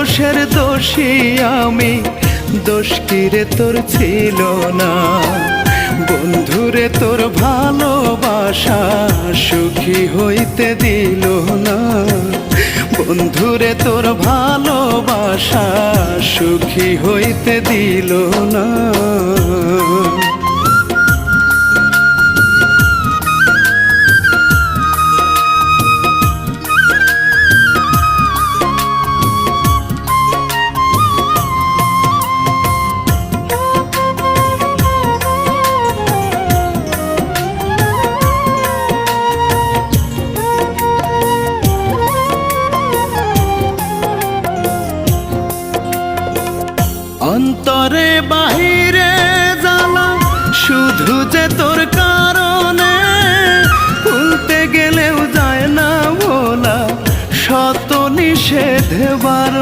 দোষের দোষী আমি, দোষ কিরে তোর ছিল না। বন্ধুরে তোর ভালোবাসা সুখী হইতে দিল না। বন্ধুরে তোর ভালোবাসা সুখী হইতে দিল না। অন্তরে বাহিরে জ্বালা শুধু যে তোর কারণে, ভুলতে গেলেও যায় না ভোলা শত নিষেধ বার।